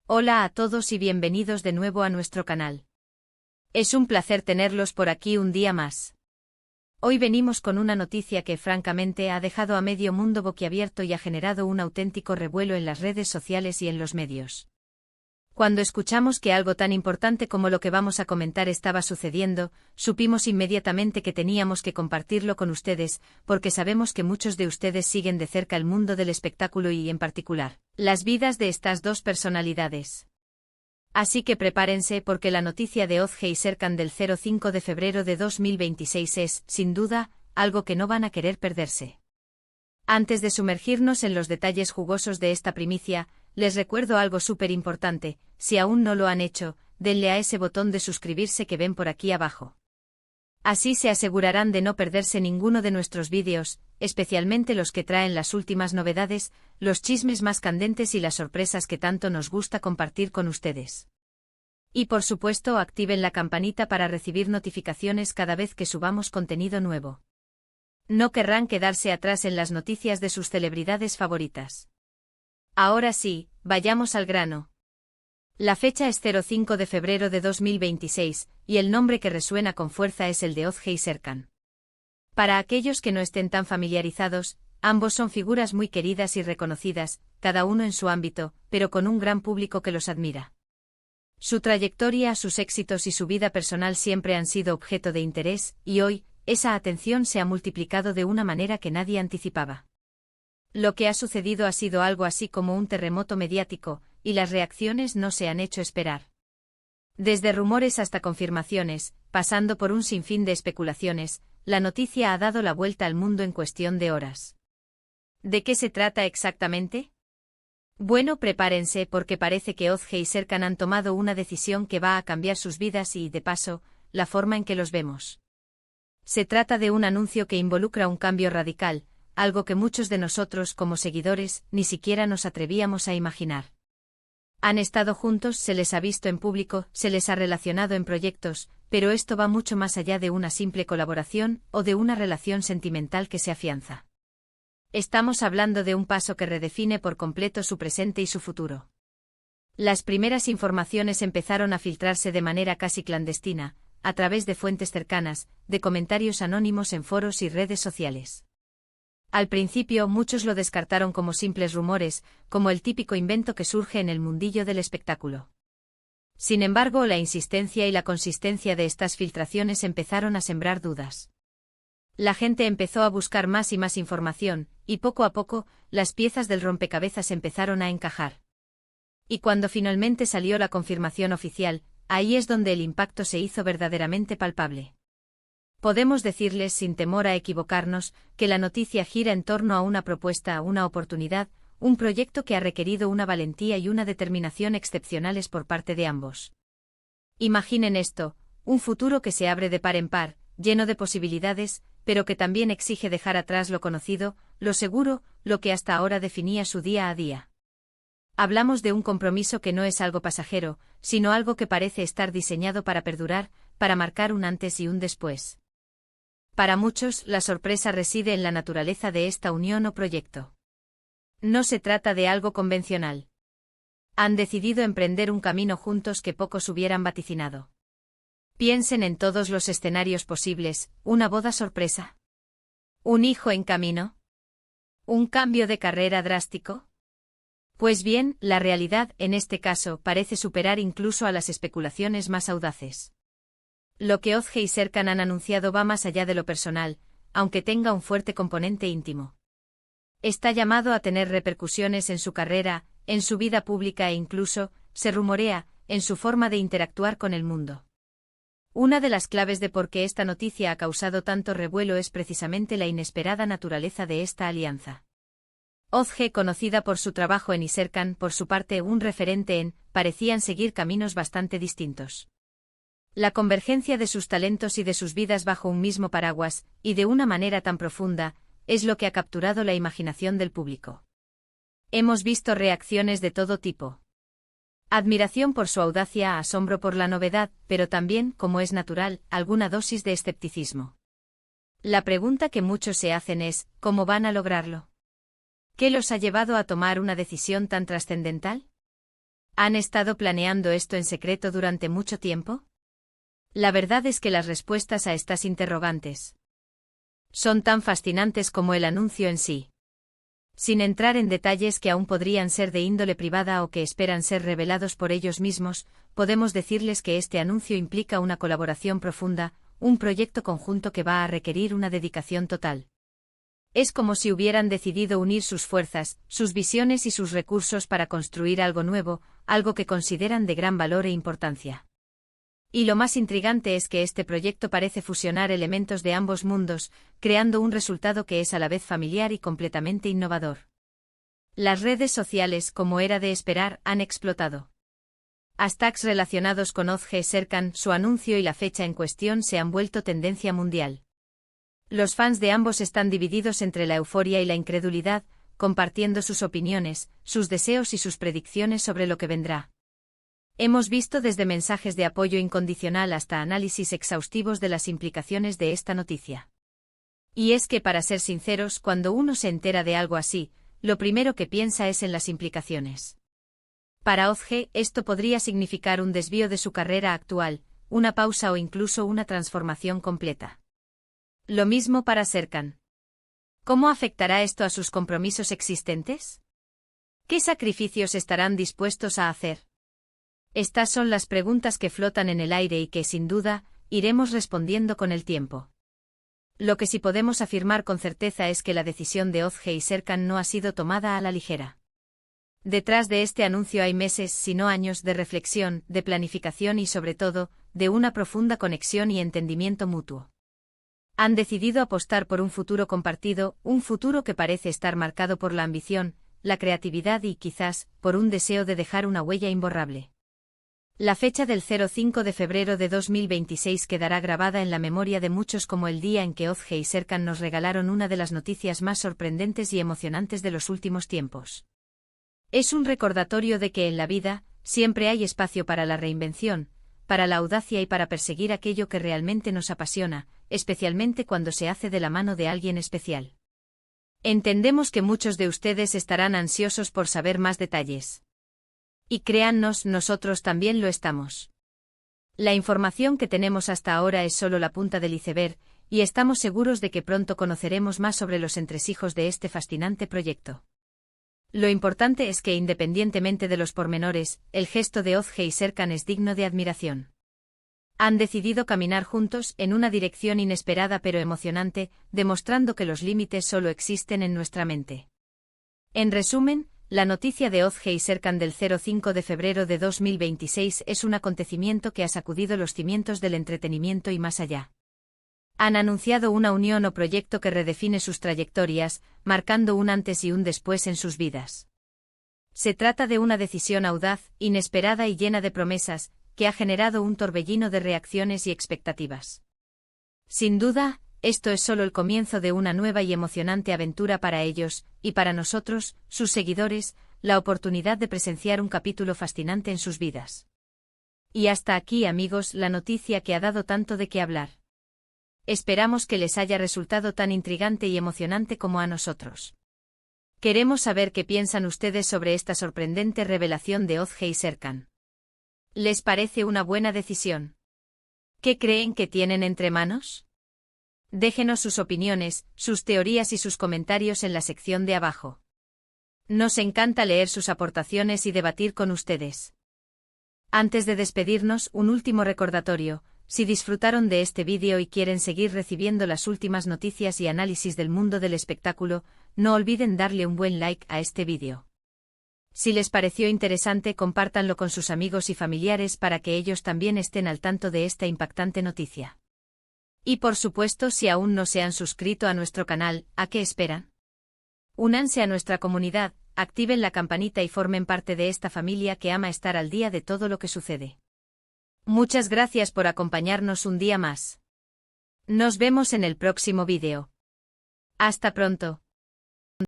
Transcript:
Hola a todos y bienvenidos de nuevo a nuestro canal. Es un placer tenerlos por aquí un día más. Hoy venimos con una noticia que francamente ha dejado a medio mundo boquiabierto y ha generado un auténtico revuelo en las redes sociales y en los medios. Cuando escuchamos que algo tan importante como lo que vamos a comentar estaba sucediendo, supimos inmediatamente que teníamos que compartirlo con ustedes, porque sabemos que muchos de ustedes siguen de cerca el mundo del espectáculo y, en particular, las vidas de estas dos personalidades. Así que prepárense porque la noticia de Ozge y Serkan del 05 de febrero de 2026 es, sin duda, algo que no van a querer perderse. Antes de sumergirnos en los detalles jugosos de esta primicia, les recuerdo algo súper importante: si aún no lo han hecho, denle a ese botón de suscribirse que ven por aquí abajo. Así se asegurarán de no perderse ninguno de nuestros vídeos, especialmente los que traen las últimas novedades, los chismes más candentes y las sorpresas que tanto nos gusta compartir con ustedes. Y por supuesto activen la campanita para recibir notificaciones cada vez que subamos contenido nuevo. No querrán quedarse atrás en las noticias de sus celebridades favoritas. Ahora sí, vayamos al grano. La fecha es 05 de febrero de 2026, y el nombre que resuena con fuerza es el de Ozge y Serkan. Para aquellos que no estén tan familiarizados, ambos son figuras muy queridas y reconocidas, cada uno en su ámbito, pero con un gran público que los admira. Su trayectoria, sus éxitos y su vida personal siempre han sido objeto de interés, y hoy, esa atención se ha multiplicado de una manera que nadie anticipaba. Lo que ha sucedido ha sido algo así como un terremoto mediático, y las reacciones no se han hecho esperar. Desde rumores hasta confirmaciones, pasando por un sinfín de especulaciones, la noticia ha dado la vuelta al mundo en cuestión de horas. ¿De qué se trata exactamente? Bueno, prepárense porque parece que Ozge y Serkan han tomado una decisión que va a cambiar sus vidas y, de paso, la forma en que los vemos. Se trata de un anuncio que involucra un cambio radical, algo que muchos de nosotros como seguidores ni siquiera nos atrevíamos a imaginar. Han estado juntos, se les ha visto en público, se les ha relacionado en proyectos, pero esto va mucho más allá de una simple colaboración o de una relación sentimental que se afianza. Estamos hablando de un paso que redefine por completo su presente y su futuro. Las primeras informaciones empezaron a filtrarse de manera casi clandestina, a través de fuentes cercanas, de comentarios anónimos en foros y redes sociales. Al principio muchos lo descartaron como simples rumores, como el típico invento que surge en el mundillo del espectáculo. Sin embargo, la insistencia y la consistencia de estas filtraciones empezaron a sembrar dudas. La gente empezó a buscar más y más información, y poco a poco, las piezas del rompecabezas empezaron a encajar. Y cuando finalmente salió la confirmación oficial, ahí es donde el impacto se hizo verdaderamente palpable. Podemos decirles sin temor a equivocarnos, que la noticia gira en torno a una propuesta, una oportunidad, un proyecto que ha requerido una valentía y una determinación excepcionales por parte de ambos. Imaginen esto, un futuro que se abre de par en par, lleno de posibilidades, pero que también exige dejar atrás lo conocido, lo seguro, lo que hasta ahora definía su día a día. Hablamos de un compromiso que no es algo pasajero, sino algo que parece estar diseñado para perdurar, para marcar un antes y un después. Para muchos, la sorpresa reside en la naturaleza de esta unión o proyecto. No se trata de algo convencional. Han decidido emprender un camino juntos que pocos hubieran vaticinado. Piensen en todos los escenarios posibles: una boda sorpresa, un hijo en camino, un cambio de carrera drástico. Pues bien, la realidad, en este caso, parece superar incluso a las especulaciones más audaces. Lo que Ozge y Serkan han anunciado va más allá de lo personal, aunque tenga un fuerte componente íntimo. Está llamado a tener repercusiones en su carrera, en su vida pública e incluso, se rumorea, en su forma de interactuar con el mundo. Una de las claves de por qué esta noticia ha causado tanto revuelo es precisamente la inesperada naturaleza de esta alianza. Ozge, conocida por su trabajo en, y Serkan, por su parte un referente en, parecían seguir caminos bastante distintos. La convergencia de sus talentos y de sus vidas bajo un mismo paraguas, y de una manera tan profunda, es lo que ha capturado la imaginación del público. Hemos visto reacciones de todo tipo. Admiración por su audacia, asombro por la novedad, pero también, como es natural, alguna dosis de escepticismo. La pregunta que muchos se hacen es, ¿cómo van a lograrlo? ¿Qué los ha llevado a tomar una decisión tan trascendental? ¿Han estado planeando esto en secreto durante mucho tiempo? La verdad es que las respuestas a estas interrogantes son tan fascinantes como el anuncio en sí. Sin entrar en detalles que aún podrían ser de índole privada o que esperan ser revelados por ellos mismos, podemos decirles que este anuncio implica una colaboración profunda, un proyecto conjunto que va a requerir una dedicación total. Es como si hubieran decidido unir sus fuerzas, sus visiones y sus recursos para construir algo nuevo, algo que consideran de gran valor e importancia. Y lo más intrigante es que este proyecto parece fusionar elementos de ambos mundos, creando un resultado que es a la vez familiar y completamente innovador. Las redes sociales, como era de esperar, han explotado. Hashtags relacionados con Oz G. Serkan, su anuncio y la fecha en cuestión se han vuelto tendencia mundial. Los fans de ambos están divididos entre la euforia y la incredulidad, compartiendo sus opiniones, sus deseos y sus predicciones sobre lo que vendrá. Hemos visto desde mensajes de apoyo incondicional hasta análisis exhaustivos de las implicaciones de esta noticia. Y es que, para ser sinceros, cuando uno se entera de algo así, lo primero que piensa es en las implicaciones. Para Oz G, esto podría significar un desvío de su carrera actual, una pausa o incluso una transformación completa. Lo mismo para Serkan. ¿Cómo afectará esto a sus compromisos existentes? ¿Qué sacrificios estarán dispuestos a hacer? Estas son las preguntas que flotan en el aire y que, sin duda, iremos respondiendo con el tiempo. Lo que sí podemos afirmar con certeza es que la decisión de Oz G y Serkan no ha sido tomada a la ligera. Detrás de este anuncio hay meses, si no años, de reflexión, de planificación y, sobre todo, de una profunda conexión y entendimiento mutuo. Han decidido apostar por un futuro compartido, un futuro que parece estar marcado por la ambición, la creatividad y, quizás, por un deseo de dejar una huella imborrable. La fecha del 05 de febrero de 2026 quedará grabada en la memoria de muchos como el día en que Oz G y Serkan nos regalaron una de las noticias más sorprendentes y emocionantes de los últimos tiempos. Es un recordatorio de que en la vida, siempre hay espacio para la reinvención, para la audacia y para perseguir aquello que realmente nos apasiona, especialmente cuando se hace de la mano de alguien especial. Entendemos que muchos de ustedes estarán ansiosos por saber más detalles. Y créannos, nosotros también lo estamos. La información que tenemos hasta ahora es solo la punta del iceberg, y estamos seguros de que pronto conoceremos más sobre los entresijos de este fascinante proyecto. Lo importante es que, independientemente de los pormenores, el gesto de Oz G y Serkan es digno de admiración. Han decidido caminar juntos en una dirección inesperada pero emocionante, demostrando que los límites solo existen en nuestra mente. En resumen, la noticia de Oz G y Serkan del 05 de febrero de 2026 es un acontecimiento que ha sacudido los cimientos del entretenimiento y más allá. Han anunciado una unión o proyecto que redefine sus trayectorias, marcando un antes y un después en sus vidas. Se trata de una decisión audaz, inesperada y llena de promesas, que ha generado un torbellino de reacciones y expectativas. Sin duda, esto es solo el comienzo de una nueva y emocionante aventura para ellos, y para nosotros, sus seguidores, la oportunidad de presenciar un capítulo fascinante en sus vidas. Y hasta aquí, amigos, la noticia que ha dado tanto de qué hablar. Esperamos que les haya resultado tan intrigante y emocionante como a nosotros. Queremos saber qué piensan ustedes sobre esta sorprendente revelación de Oz G y Serkan. ¿Les parece una buena decisión? ¿Qué creen que tienen entre manos? Déjenos sus opiniones, sus teorías y sus comentarios en la sección de abajo. Nos encanta leer sus aportaciones y debatir con ustedes. Antes de despedirnos, un último recordatorio: si disfrutaron de este vídeo y quieren seguir recibiendo las últimas noticias y análisis del mundo del espectáculo, no olviden darle un buen like a este vídeo. Si les pareció interesante, compártanlo con sus amigos y familiares para que ellos también estén al tanto de esta impactante noticia. Y por supuesto, si aún no se han suscrito a nuestro canal, ¿a qué esperan? Únanse a nuestra comunidad, activen la campanita y formen parte de esta familia que ama estar al día de todo lo que sucede. Muchas gracias por acompañarnos un día más. Nos vemos en el próximo vídeo. Hasta pronto.